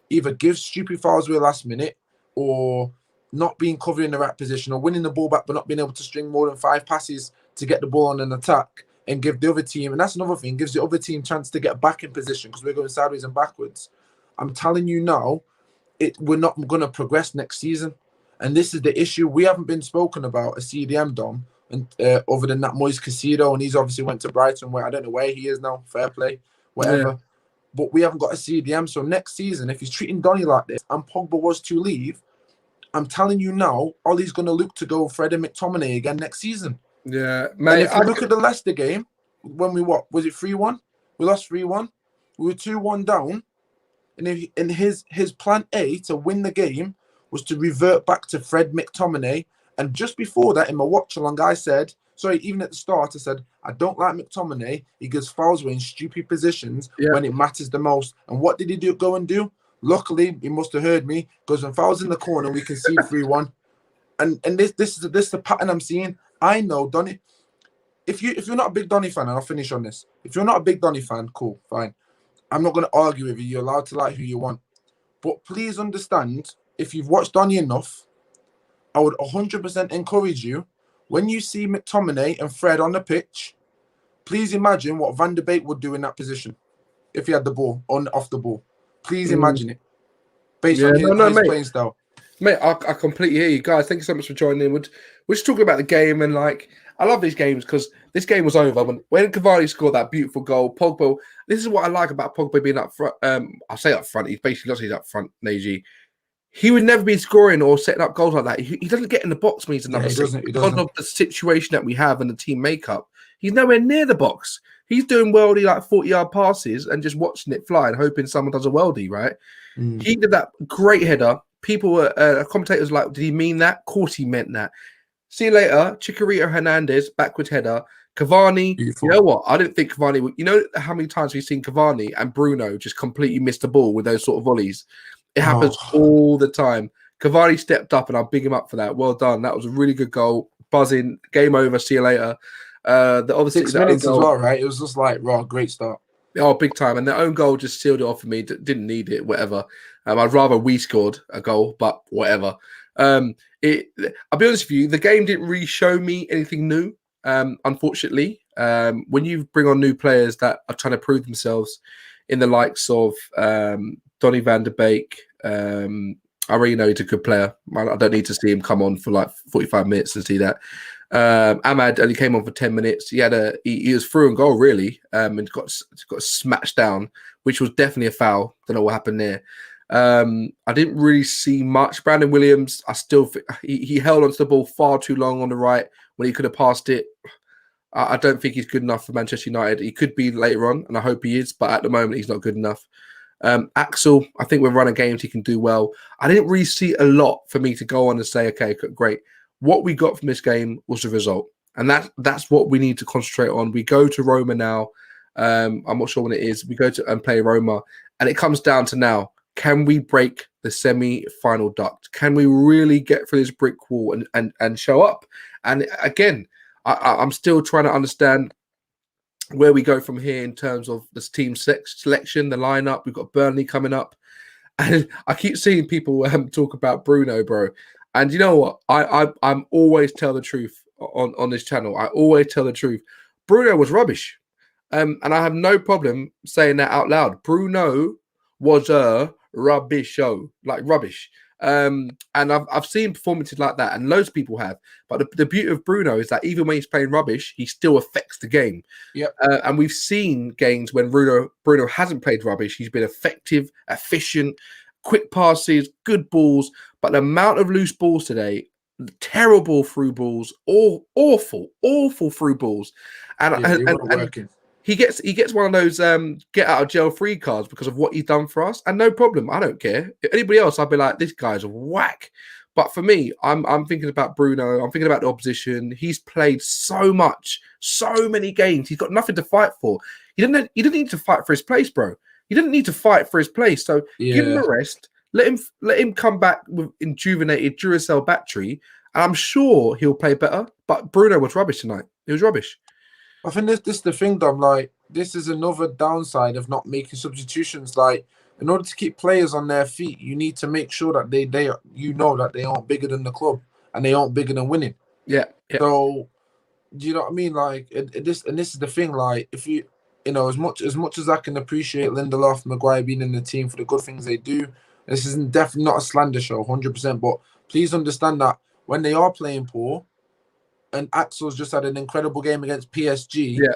either give stupid fouls away last minute, or not being covered in the right position, or winning the ball back but not being able to string more than 5 passes to get the ball on an attack and give the other team, and that's another thing, gives the other team chance to get back in position because we're going sideways and backwards. I'm telling you now, we're not going to progress next season. And this is the issue. We haven't been spoken about a CDM, Dom, and other than that Moise Caicedo, and he's obviously went to Brighton, where I don't know where he is now, fair play, whatever. Yeah. But we haven't got a CDM. So next season, if he's treating Donny like this and Pogba was to leave, I'm telling you now, Ollie's going to look to go Freddie McTominay again next season. Yeah, mate. And if you look at the Leicester game, when was it 3-1? We lost 3-1. We were 2-1 down. And his plan A to win the game was to revert back to Fred McTominay. And just before that, in my watch-along, even at the start, I said, I don't like McTominay. He gives fouls away in stupid positions when it matters the most. And what did he go and do? Luckily, he must have heard me, because when fouls in the corner, we can see 3-1. And this is the pattern I'm seeing. I know Donny. If you're not a big Donny fan, and I'll finish on this. If you're not a big Donny fan, cool, fine. I'm not going to argue with you. You're allowed to like who you want. But please understand, if you've watched Donny enough, I would 100% encourage you, when you see McTominay and Fred on the pitch, please imagine what Van de Beek would do in that position if he had the ball, off the ball. Please imagine it, based on his playing style. Mate, I completely hear you guys. Thank you so much for joining in. We're just talking about the game, and I love these games because this game was over when Cavani scored that beautiful goal. Pogba, this is what I like about Pogba being up front. I say up front, he's basically not saying up front, Neji. He would never be scoring or setting up goals like that. He doesn't get in the box when he's number 6 because of the situation that we have and the team makeup. He's nowhere near the box. He's doing worldie 40-yard passes and just watching it fly and hoping someone does a worldie, right? He did that great header. People were commentators like, did he mean that? Of course he meant that. See you later, Chikorita Hernandez, backwards header, Cavani, Beautiful. you know what? I didn't think Cavani would. You know how many times we've seen Cavani and Bruno just completely miss the ball with those sort of volleys? It happens all the time. Cavani stepped up, and I'll big him up for that. Well done. That was a really good goal. Buzzing. Game over. See you later. Obviously 6 minutes as well, right? It was just like, raw, great start. Oh, big time. And their own goal just sealed it off for me. Didn't need it, whatever. I'd rather we scored a goal, but whatever. I'll be honest with you, the game didn't really show me anything new, unfortunately. When you bring on new players that are trying to prove themselves in the likes of Donny van der Beek, I already know he's a good player. I don't need to see him come on for like 45 minutes and see that. Ahmad only came on for 10 minutes. He was through and goal really, and got smashed down, which was definitely a foul. Don't know what happened there. I didn't really see much. Brandon Williams, I still think he held onto the ball far too long on the right when he could have passed it. I don't think he's good enough for Manchester United. He could be later on, and I hope he is, but at the moment he's not good enough. Axel, I think with running games he can do well. I didn't really see a lot for me to go on and say, okay, great. What we got from this game was the result, and that's what we need to concentrate on. We go to Roma now. I'm not sure when it is. We go to and play Roma, and it comes down to now: can we break the semi-final duct? Can we really get through this brick wall and show up? And again, I'm still trying to understand where we go from here in terms of this team selection, the lineup. We've got Burnley coming up, and I keep seeing people talk about Bruno, bro. And you know what? I'm always tell the truth on this channel. I always tell the truth. Bruno was rubbish, and I have no problem saying that out loud. Bruno was a rubbish show, like rubbish. And I've seen performances like that, and loads of people have. But the beauty of Bruno is that even when he's playing rubbish, he still affects the game. Yeah. And we've seen games when Bruno hasn't played rubbish. He's been effective, efficient, quick passes, good balls. But the amount of loose balls today, terrible through balls, awful through balls, and he gets one of those get out of jail free cards because of what he's done for us, and no problem. I don't care. If anybody else, I'd be like, this guy's whack. But for me, I'm thinking about Bruno. I'm thinking about the opposition. He's played so much, so many games. He's got nothing to fight for. He didn't need to fight for his place, bro. He didn't need to fight for his place. So give him a rest. Let him come back with rejuvenated Duracell battery, and I'm sure he'll play better. But Bruno was rubbish tonight. He was rubbish. I think this is the thing, Dom. Like, this is another downside of not making substitutions. Like, in order to keep players on their feet, you need to make sure that they aren't bigger than the club and they aren't bigger than winning. Yeah. So, do you know what I mean? Like, this is the thing. Like, if you know, as much as I can appreciate Lindelof, Maguire being in the team for the good things they do, this is definitely not a slander show, 100%. But please understand that when they are playing poor, and Axel's just had an incredible game against PSG. Yeah.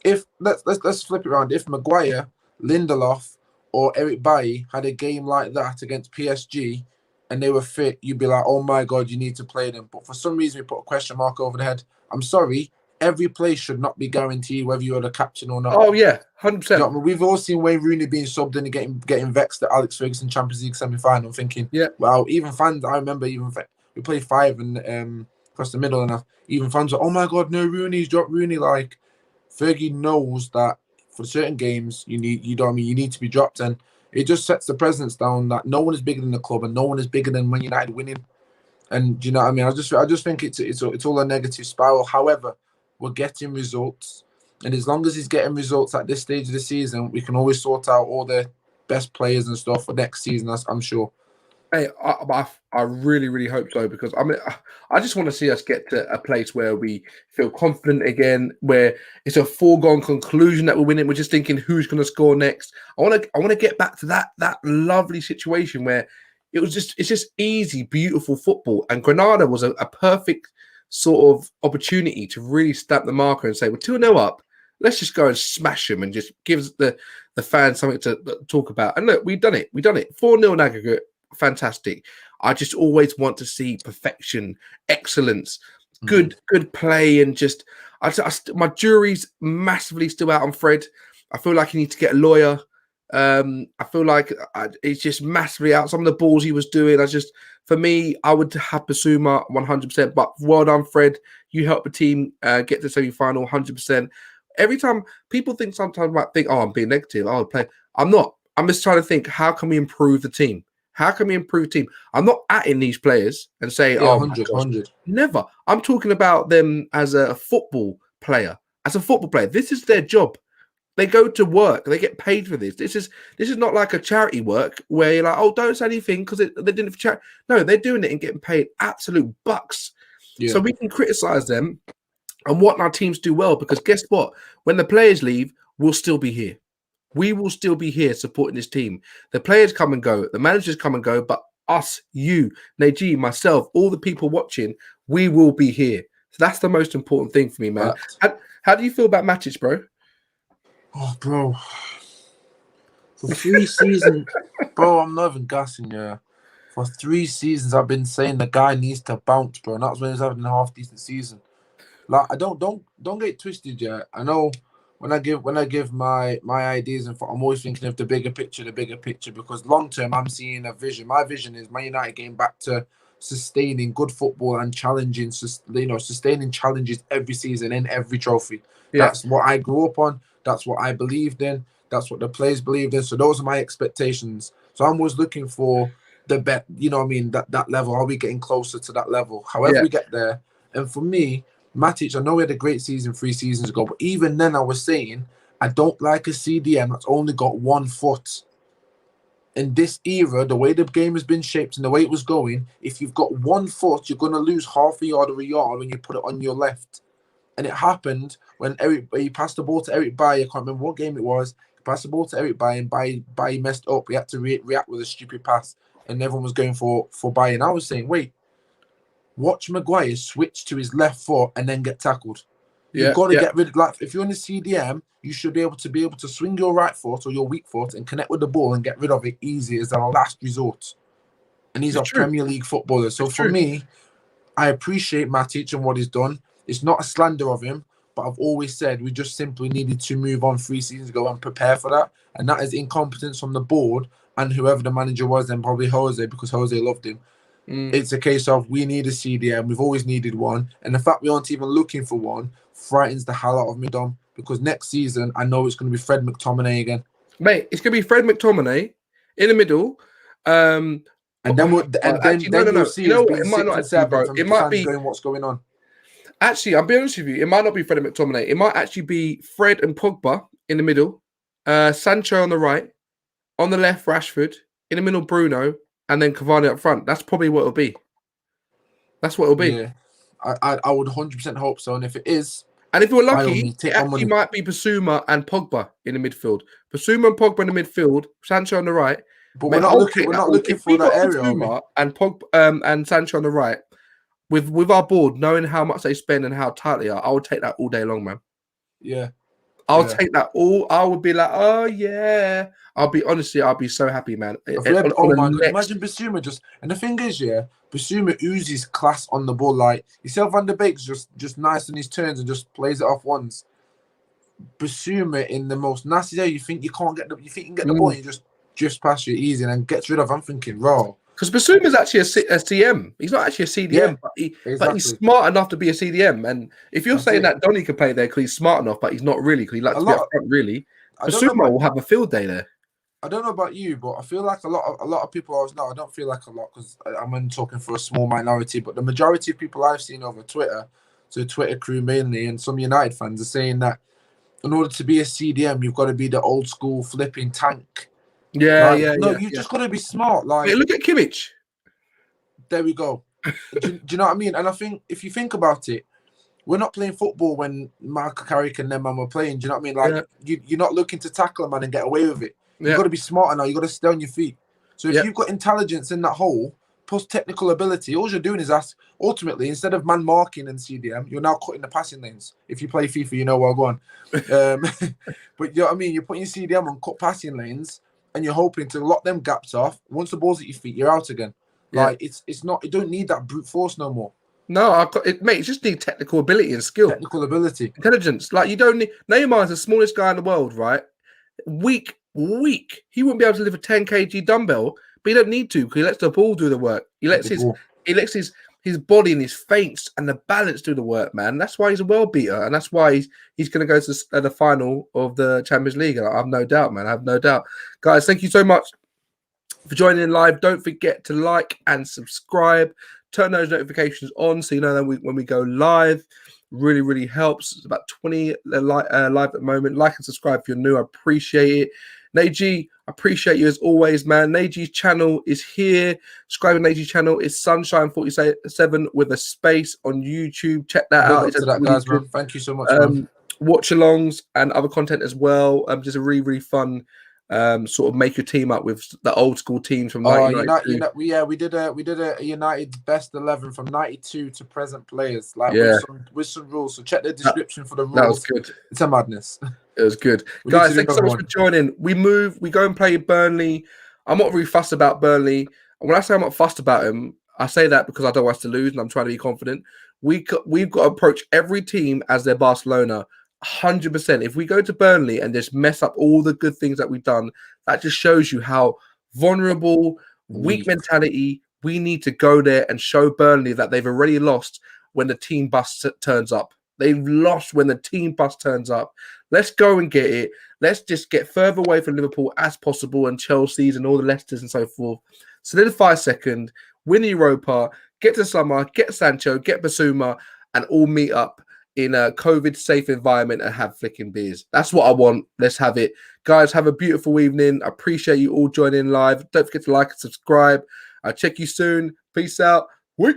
If let's flip it around. If Maguire, Lindelof, or Eric Bailly had a game like that against PSG and they were fit, you'd be like, oh my God, you need to play them. But for some reason, we put a question mark over the head. I'm sorry, every place should not be guaranteed whether you're the captain or not. Oh yeah, 100%. You know, I mean, we've all seen Wayne Rooney being subbed in and getting vexed at Alex Ferguson Champions League semi-final, thinking, well, even fans, I remember we played 5 and across the middle, and even fans were, oh my God, no, Rooney's dropped Rooney. Like, Fergie knows that for certain games you need to be dropped, and it just sets the precedence down that no one is bigger than the club and no one is bigger than Man United winning. And do you know what I mean? I just think it's all a negative spiral. However, we're getting results, and as long as he's getting results at this stage of the season, we can always sort out all the best players and stuff for next season. I'm sure. Hey, I really, really hope so, because I just want to see us get to a place where we feel confident again, where it's a foregone conclusion that we're winning. We're just thinking who's going to score next. I want to get back to that lovely situation where it's just easy, beautiful football. And Granada was a perfect sort of opportunity to really stamp the marker and say, we're 2-0 up. Let's just go and smash them and just give the fans something to talk about. And look, we've done it. 4-0 in aggregate. Fantastic. I just always want to see perfection, excellence, good play, and just my jury's massively still out on Fred. I feel like he needs to get a lawyer. I feel like it's just massively out. Some of the balls he was doing, for me, I would have Basuma 100%. But well done, Fred. You help the team get to the semi-final 100%. Every time people sometimes might think, oh, I'm being negative. I'll play. I'm not. I'm just trying to think, how can we improve the team? How can we improve the team? I'm not atting these players and saying, Yeah, oh, 100, 100. Never. I'm talking about them as a football player. As a football player, this is their job. They go to work. They get paid for this. This is not like a charity work where you're like, oh, don't say anything because they didn't for charity. No, they're doing it and getting paid absolute bucks. Yeah. So we can criticize them and what our teams do well, because guess what? When the players leave, we'll still be here. We will still be here supporting this team. The players come and go. The managers come and go. But us, you, Najee, myself, all the people watching, we will be here. So that's the most important thing for me, man. How do you feel about Matic, bro? Oh, bro. For 3 seasons, bro, I'm not even gassing you. For 3 seasons, I've been saying the guy needs to bounce, bro. And that's when he's having a half decent season. Like, I don't get twisted, yeah. I know when I give my ideas, and I'm always thinking of the bigger picture, because long term I'm seeing a vision. My vision is Man United getting back to sustaining good football and challenging, sustaining challenges every season in every trophy. Yeah. That's what I grew up on. That's what I believed in. That's what the players believed in. So those are my expectations. So I'm always looking for the bet. You know what I mean? That level. Are we getting closer to that level? However we get there. And for me, Matic, I know we had a great season 3 seasons ago, but even then I was saying I don't like a CDM that's only got 1 foot. In this era, the way the game has been shaped and the way it was going, if you've got 1 foot, you're going to lose half a yard or a yard when you put it on your left. And it happened when he passed the ball to Eric Bailly. I can't remember what game it was. He passed the ball to Eric Bailly, and Bailly messed up. He had to react with a stupid pass, and everyone was going for Bailly. And I was saying, wait, watch Maguire switch to his left foot and then get tackled. You've got to get rid of, like, if you're in the CDM, you should be able to swing your right foot or your weak foot and connect with the ball and get rid of it easy as a last resort. And these are Premier League footballers. So for me, I appreciate Matic and what he's done. It's not a slander of him, but I've always said we just simply needed to move on 3 seasons ago and prepare for that. And that is incompetence from the board and whoever the manager was then, probably Jose, because Jose loved him. It's a case of we need a CDM. We've always needed one. And the fact we aren't even looking for one frightens the hell out of me, Dom, because next season I know it's going to be Fred McTominay again. Mate, it's going to be Fred McTominay in the middle. And then you'll see us being 6 and 7 it might be going, what's going on? Actually, I'll be honest with you. It might not be Fred and McTominay. It might actually be Fred and Pogba in the middle, Sancho on the right, on the left, Rashford, in the middle, Bruno, and then Cavani up front. That's probably what it'll be. That's what it'll be. Yeah, I would 100% hope so. And if it is, and if we're lucky, it actually might be Basuma and Pogba in the midfield. Basuma and Pogba in the midfield, Sancho on the right. But we're not looking for that area. Basuma and Pogba and Sancho on the right. With our board, knowing how much they spend and how tight they are, I would take that all day long, man. Yeah. I'll take that all. I would be like, oh, yeah. I'll be so happy, man. Oh, my God. Imagine Basuma just... And the thing is, Basuma oozes class on the ball. Like, you see Van der Beek's just nice in his turns and just plays it off once. Basuma in the most nasty day, you think you can get the ball and you just pass you easy and then gets rid of. I'm thinking, raw. Because Basuma's actually a CM. He's not actually a CDM, but he's smart enough to be a CDM. And if you're saying that Donny can play there because he's smart enough, but he's not really, because he likes to be up front, really, Basuma will have a field day there. I don't know about you, but I feel like a lot of people I don't feel like a lot, because I'm only talking for a small minority, but the majority of people I've seen over Twitter, so Twitter crew mainly, and some United fans are saying that in order to be a CDM, you've got to be the old school flipping tank. You just got to be smart. Like, hey, look at Kimmich. There we go. do you know what I mean? And I think if you think about it, we're not playing football when Michael Carrick and them man were playing. Do you know what I mean? Like, you're not looking to tackle a man and get away with it. You've got to be smart enough. You've got to stay on your feet. So if you've got intelligence in that hole, plus technical ability, all you're doing is ultimately, instead of man marking and CDM, you're now cutting the passing lanes. If you play FIFA, you know where I'll go on. But you know what I mean? You're putting your CDM on cut passing lanes, and you're hoping to lock them gaps off. Once the ball's at your feet, you're out again. Like, it's not. You don't need that brute force no more. No, mate, you just need technical ability and skill. Technical ability. Intelligence. Like, you don't need... Neymar's the smallest guy in the world, right? Weak. He wouldn't be able to lift a 10 kg dumbbell, but he don't need to, because he lets the ball do the work. He lets his his body and his feints and the balance do the work, man. That's why he's a world beater, and that's why he's going to go to the final of the Champions League. I have no doubt, man. I have no doubt. Guys, thank you so much for joining in live. Don't forget to like and subscribe. Turn those notifications on so you know that when we go live. Really, really helps. It's about 20 live at the moment. Like and subscribe if you're new. I appreciate it. Neji, I appreciate you as always, man. Neji's channel is here. Subscribe to Neji's channel is Sunshine47 with a space on YouTube. Check that out. It's that, guys, man. Thank you so much, man. Watch alongs and other content as well. Just a really, really fun sort of make your team up with the old school teams from 1992. We did a United best 11 from 92 to present players, like with some rules. So check the description for the rules. That was good. It's a madness. It was good. Guys, thanks so much for joining. We go and play Burnley. I'm not really fussed about Burnley. When I say I'm not fussed about him, I say that because I don't want us to lose and I'm trying to be confident. We've got to approach every team as their Barcelona. 100%. If we go to Burnley and just mess up all the good things that we've done, that just shows you how vulnerable, weak mentality. We need to go there and show Burnley that they've already lost when the team bus turns up. They've lost when the team bus turns up. Let's go and get it. Let's just get further away from Liverpool as possible and Chelsea's and all the Leicesters and so forth. Solidify second, win the Europa, get to summer, get Sancho, get Basuma, and all meet up in a COVID-safe environment and have flicking beers. That's what I want. Let's have it. Guys, have a beautiful evening. I appreciate you all joining live. Don't forget to like and subscribe. I'll check you soon. Peace out. Wait.